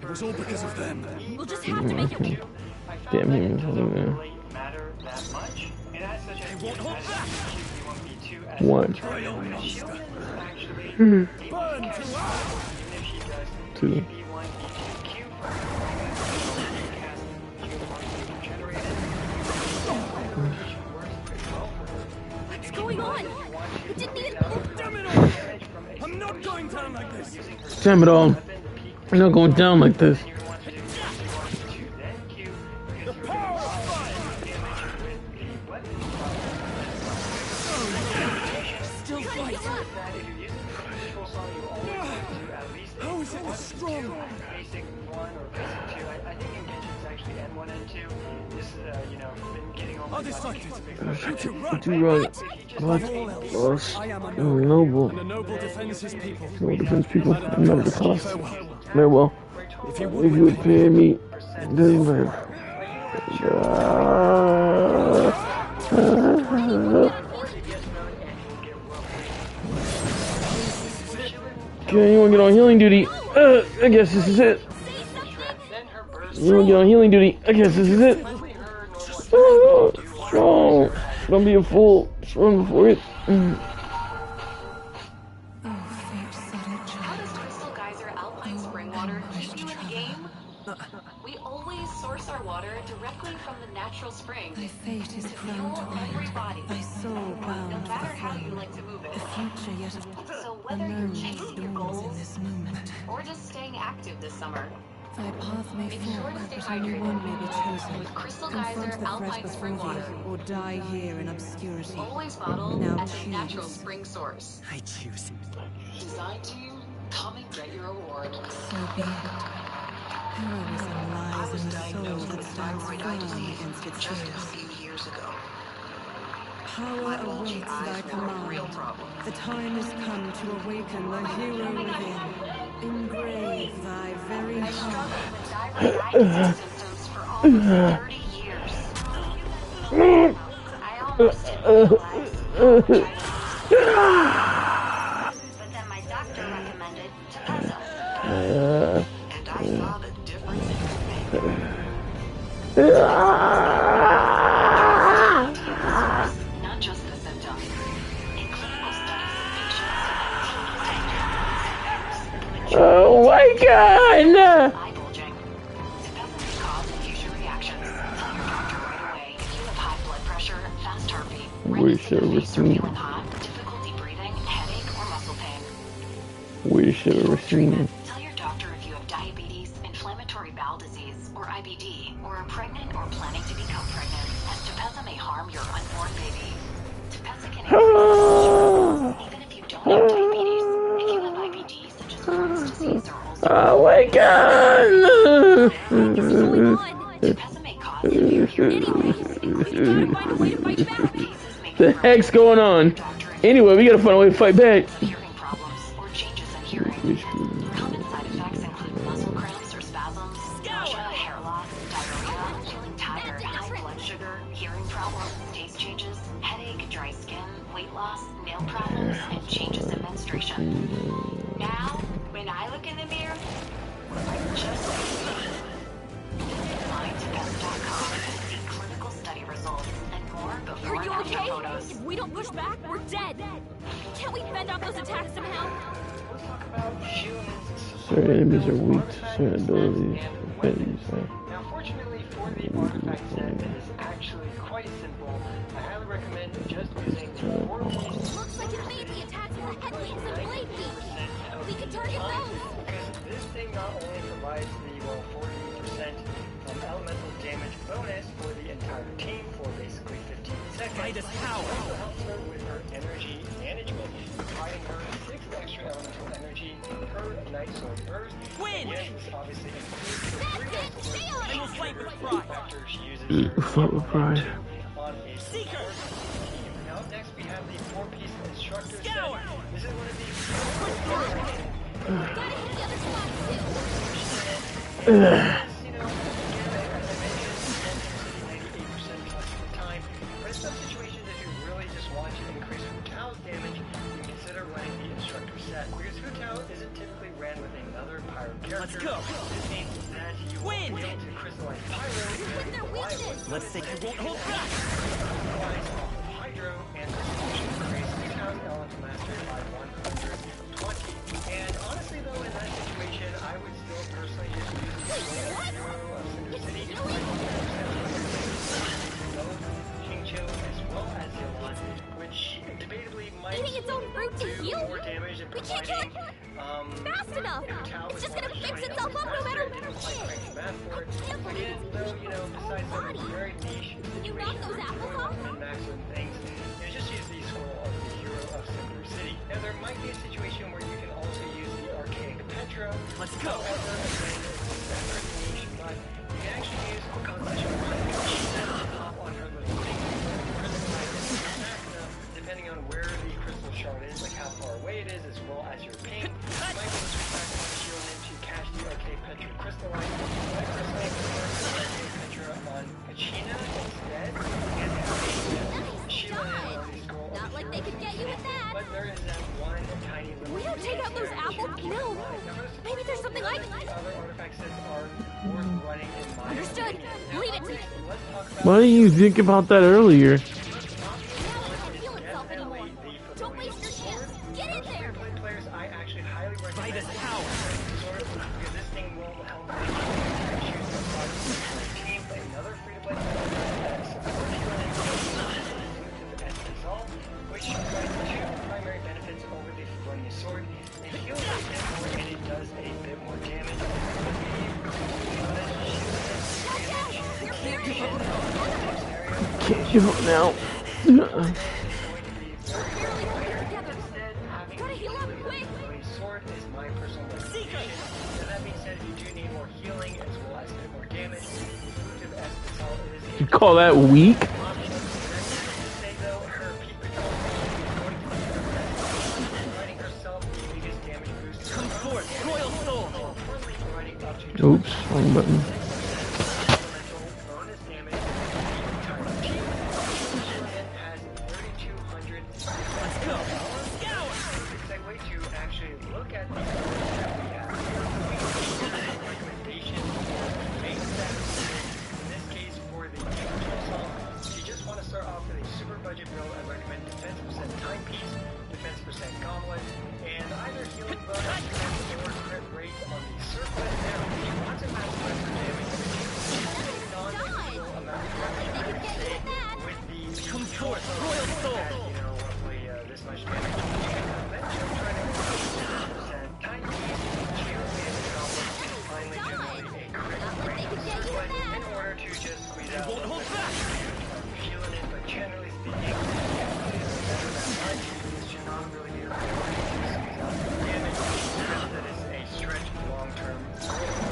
B: It was all because of them.
J: We'll just have to make it.
T: I found that it doesn't really matter that much. And as such, I won't hold back.
H: One. Two.
J: What's going on? It didn't even...
L: Damn it all! I'm not going down like this!
H: Damn it all. I'm not going down like this.
L: Still fight! How is it strong?
T: Basic 1 or basic 2. I think in Genshin's actually N1 and 2. This you know, been getting all
L: this
H: Do right. Noble.
L: And the noble defends his people.
H: Noble defends people. Remember the cost. Very well. If you would pay me, then okay, you wanna get on healing duty? I guess this is it. You wanna get on healing duty? I guess this is it. Strong. Don't be a fool. Strong for it.
U: How does Crystal Geyser Alpine Spring Water keep you in the game? We always source our water directly from the natural spring.
N: My fate is crowned white, my soul bound
U: no matter
N: for
U: how you
N: flame.
U: like to move it.
N: The future yet
U: So whether you're chasing your
N: in
U: goals
N: this moment.
U: or just staying active this summer,
N: Thy path may
U: make sure
N: fork,
U: to stay
N: but only
U: hydrated.
N: one may be chosen.
U: With Crystal
N: Confront
U: Geyser
N: the threat
U: Alpine
N: before
U: Spring Water.
N: thee, or die here in obscurity.
U: Always bottled
N: Now
U: at the natural
N: choose.
U: spring source.
K: I choose.
U: Designed to come and get your award.
N: So be it. Heroism lies in the soul that stands firm against its fears.
U: Years ago.
N: Power awaits thy command. The time has come to awaken the hero within. Engrave thy very heart.
U: Symptoms for almost 30 years. I almost didn't realize. But then my doctor recommended Tepezza. And I saw the difference it could make. Not just the symptoms. In clinical studies of patients,
H: Oh my god!
U: eye bulging. Tepezza may cause infusion reactions. Tell your doctor right away if you have high blood pressure, fast heartbeat,
H: We should have seen.
U: hot, difficulty breathing, headache, or muscle pain.
H: We should have seen it.
U: Tell your doctor if you have diabetes, inflammatory bowel disease, or IBD, or are pregnant or planning to become pregnant, as Tepezza may harm your unborn baby. Tepezza can even if you don't have diabetes. If you have IBD, such as Crohn's disease or ulcerative
H: Oh my god!
U: Tepezza may cause
H: The heck's going on? Anyway, we gotta find a way to fight back.
U: hearing problems or changes in hearing. Common side effects include muscle cramps or spasms, nausea, hair loss, diarrhea, feeling tired, high blood sugar, hearing problems, taste changes, headache, dry skin, weight loss, nail problems, and changes in menstruation. Now, when I look in the mirror, I'm just visit mytepezza.com to see clinical study results and more before
J: Are you
U: and after
J: okay?
U: photos.
J: If we don't push back, we're dead. Can't we fend off those attacks somehow?
H: Certain enemies are weak to certain abilities.
T: Now, fortunately for the artifact set, it is actually quite simple. I highly recommend just using the 4 pieces.
J: Looks like it made the attacks more headwinds and blade beak. We could target those.
T: Because this thing not only provides the 40% elemental damage bonus for the entire team for basically 15 seconds. It also helps her with her energy management, providing her 6 extra elemental energy per night sword burst.
L: Win!
T: Yes, this obviously includes the 3 night sword
L: I will fight with pride.
T: after she uses
H: Fight with pride.
T: on a Seeker. Now up next we have the 4-piece instructor set. This is one of the time. But in some situations, if you really just want to increase Hu Tao's damage, you can consider running the instructor set. Because Hu Tao isn't typically ran with another pirate character.
L: Let's go.
T: This means that you will be able to crystallize Pyro.
K: Let's take it. Won't hold back.
T: Hydro and increase 2,000 elemental mastery by 120. And honestly, though, in that situation, I would still personally just use the Hero of Cinder City. Both Qingqiu as well as Yulon, which debatably might
J: eating its own fruit to heal?
T: more damage and
J: We can't kill it fast enough. It's just gonna fix itself up no matter what.
T: And though, you know, besides some very niche
J: You knock those apples off?
T: and maximum things, you just use the scroll of the Hero of Cinder City. Now there might be a situation where you can also use the Archaic Petra.
K: Let's go.
T: However, again, it's separate niche, but you can actually use Constellation 1 pop on her little thing, depending on where the crystal shard is, like how far away it is, as well as your ping. You might be able to track on the shield to catch the Archaic Petra crystalline. I personally prefer the Archaic Petra on Kachina instead, and Sheila on the scroll.
J: Not like they could get you with that.
T: But there is that one tiny little.
J: We don't take out those apples? No. Maybe there's something I can.
T: Other artifact sets are worth running in my
J: Understood.
T: opinion.
J: Leave it to me.
T: Let's talk about
H: Why didn't you think about that earlier?
J: Don't waste your chance. Get in there.
T: players, I actually highly recommend
K: Fight is power.
T: because this thing will help you choose the product team. Another free-to-play which provides two primary benefits over the Feronia sword. It heals a bit more and it does a bit more damage.
H: Can't give up now.
J: Gotta heal up quick.
T: Sword is my personal recommendation. And that being said, if you do need more healing as well as a bit more damage, Exclusive Especial is
H: You call that weak?
K: Come forth, Royal Soul.
H: Oops, wrong button.
K: Let's go. Scour.
T: Segue to actually look at the recommendation in this case for the if you just want to start off with a super budget build, I recommend defense percent timepiece, defense percent gauntlet, and either healing bonus or crit rate on the circlet. Now, if you want to maximize your damage, non-negligible amount of damage with the
K: Come forth, Royal Soul.
T: you know, roughly this much damage. You can eventually try to percent timepiece, finally generate a crit rate circlet in order to just squeeze out.
K: Won't hold back.
T: Healing it, but generally speaking, it should not really be damage because that is a stretch long-term.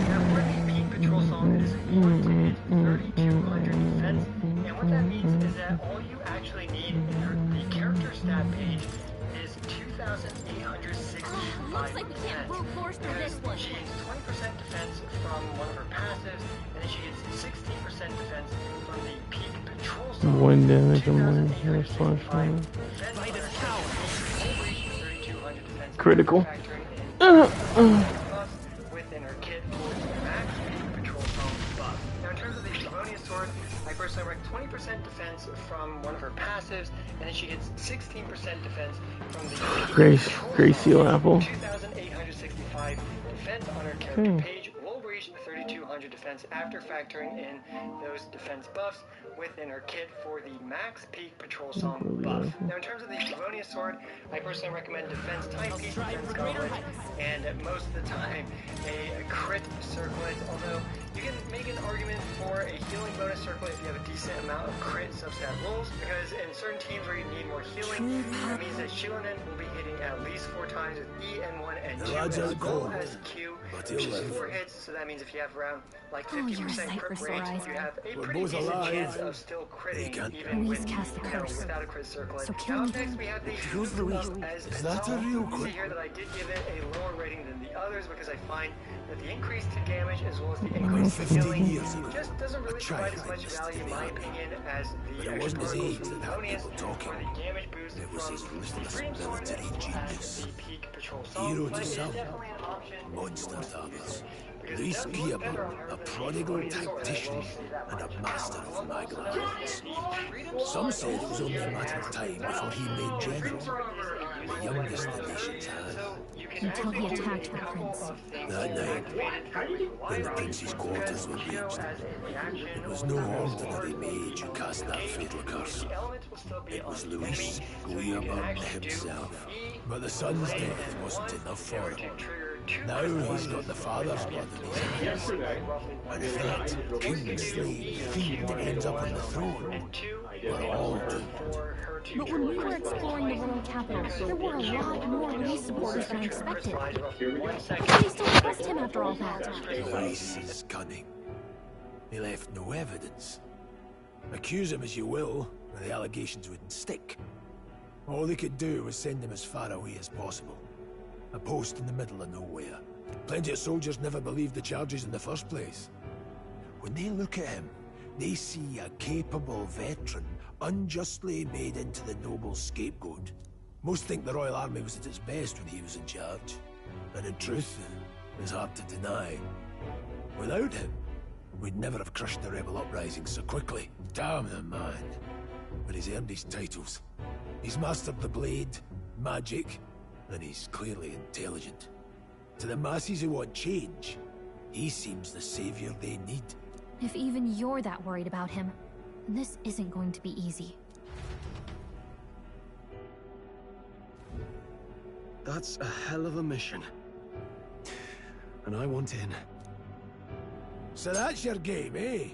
T: Now for the Peak Patrol Song, it is important to hit 3,200 defense, and what that means is that all you actually need in the character stat page is 2,865
J: Looks like we can't brute force through this one.
T: She gets 20% defense from one of her passives, and then she gets 16% defense from the Peak Patrol Song.
H: 1 damage on my slash fire. Critical.
T: Within her kit for the max Patrol Song buff. Now in terms of the Feronia sword, I personally recommend 20% defense from one of her passives, and then she gets 16% defense from the
H: Grace Seal Apple.
T: 2,865 defense on her character page will reach 3,200 defense after factoring in those defense buffs within her kit for the max Peak Patrol Song buff. Now in terms of the Feronia sword, I personally recommend defense timepiece, defense gauntlet, and most of the time a crit circlet, although you can make an argument for a healing bonus circlet if you have a decent amount of crit substat rolls, because in certain teams where you need more healing, that means that Shilonen will be hitting at least 4 times with E and 1 and 2 as well as Q, which is 4 hits, so that means if you have around like 50% crit rate, you have a pretty decent chance of still critting even with without a crit circlet. Now up next we have the as
O: that a real
T: see here that I did give it a lower rating than the others because I find that the increase to damage as well as the increase to healing just doesn't really provide as much value in my opinion as the extra particles from the bonus or the damage boost from the Freedom Sword as well as the Peak Patrol Song. But it is definitely an option.
F: Luis Guillermo, a prodigal tactician and a master of Magla arts. Some said it was only a matter of time before he made general, the youngest the nation's had.
J: Until he attacked the prince.
F: That night, when the prince's quarters were reached, it was no ordinary mage who cast that fatal curse. It was Luis Guillermo himself. But the son's death wasn't enough for him. Now he's got the father's blood in his hands. And if that king-slain fiend ends up on the throne, we're all doomed.
J: But when we were exploring the royal capital, there were a lot more Luis supporters than I expected. How can you still trust him after all that?
F: Luis is cunning. He left no evidence. Accuse him as you will, the allegations wouldn't stick. All they could do was send him as far away as possible. A post in the middle of nowhere. Plenty of soldiers never believed the charges in the first place. When they look at him, they see a capable veteran unjustly made into the noble scapegoat. Most think the Royal Army was at its best when he was in charge. And in truth, it's hard to deny. Without him, we'd never have crushed the rebel uprising so quickly. Damn the man. But he's earned his titles. He's mastered the blade, magic, and he's clearly intelligent. To the masses who want change, he seems the savior they need.
J: If even you're that worried about him, this isn't going to be easy.
G: That's a hell of a mission. And I want in.
F: So that's your game, eh?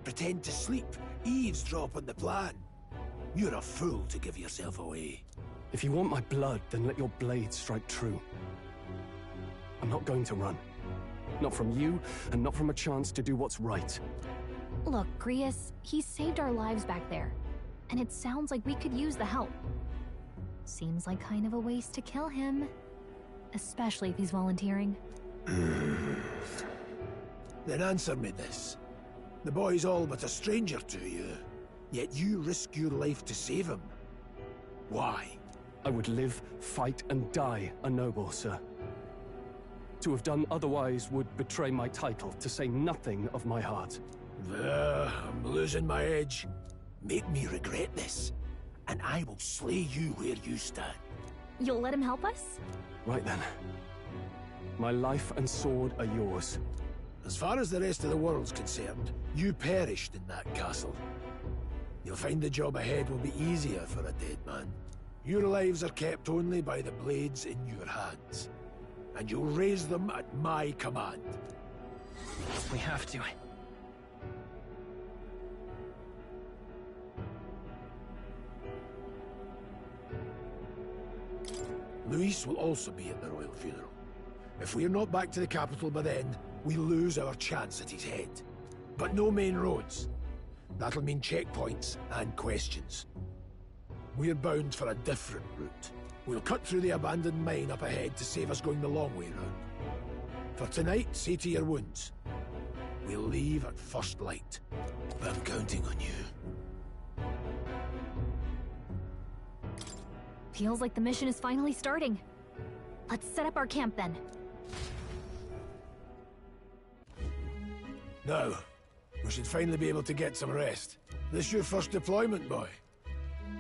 F: Pretend to sleep, eavesdrop on the plan. You're a fool to give yourself away.
G: If you want my blood, then let your blade strike true. I'm not going to run. Not from you, and not from a chance to do what's right.
J: Look, Grius, he saved our lives back there. And it sounds like we could use the help. Seems like kind of a waste to kill him. Especially if he's volunteering.
F: Then answer me this. The boy's all but a stranger to you, yet you risk your life to save him. Why?
G: I would live, fight, and die a noble, sir. To have done otherwise would betray my title, to say nothing of my heart.
F: I'm losing my edge. Make me regret this, and I will slay you where you stand.
J: You'll let him help us?
G: Right then. My life and sword are yours.
F: As far as the rest of the world's concerned, you perished in that castle. You'll find the job ahead will be easier for a dead man. Your lives are kept only by the blades in your hands. And you'll raise them at my command.
K: We have to.
F: Luis will also be at the royal funeral. If we're not back to the capital by then, we lose our chance at his head. But no main roads. That'll mean checkpoints and questions. We're bound for a different route. We'll cut through the abandoned mine up ahead to save us going the long way round. For tonight, see to your wounds. We'll leave at first light. I'm counting on you.
J: Feels like the mission is finally starting. Let's set up our camp then.
F: Now, we should finally be able to get some rest. This your first deployment, boy?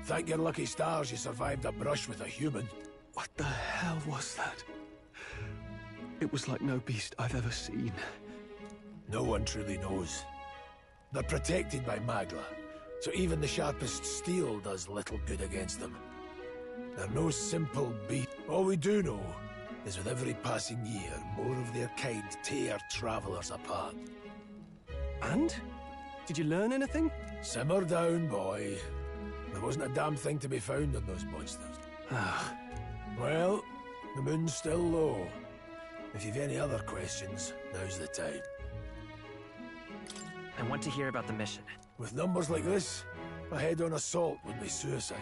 F: Thank your lucky stars you survived a brush with a human.
G: What the hell was that? It was like no beast I've ever seen.
F: No one truly knows. They're protected by Magla, so even the sharpest steel does little good against them. They're no simple beast. All we do know is with every passing year, more of their kind tear travelers apart.
G: And? Did you learn anything?
F: Simmer down, boy. There wasn't a damn thing to be found on those monsters. Well, the moon's still low. If you've any other questions, now's the time.
K: I want to hear about the mission.
F: With numbers like this, a head-on assault would be suicide.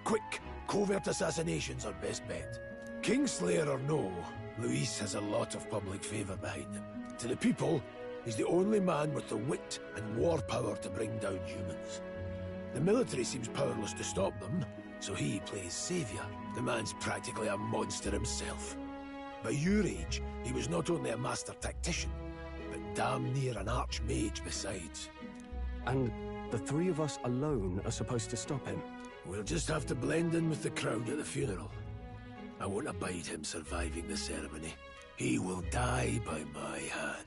F: Quick, covert assassinations are best bet. Kingslayer or no, Luis has a lot of public favor behind him. To the people, he's the only man with the wit and war power to bring down humans. The military seems powerless to stop them, so he plays savior. The man's practically a monster himself. By your age, he was not only a master tactician, but damn near an archmage besides.
G: And the three of us alone are supposed to stop him?
F: We'll just have to blend in with the crowd at the funeral. I won't abide him surviving the ceremony. He will die by my hand.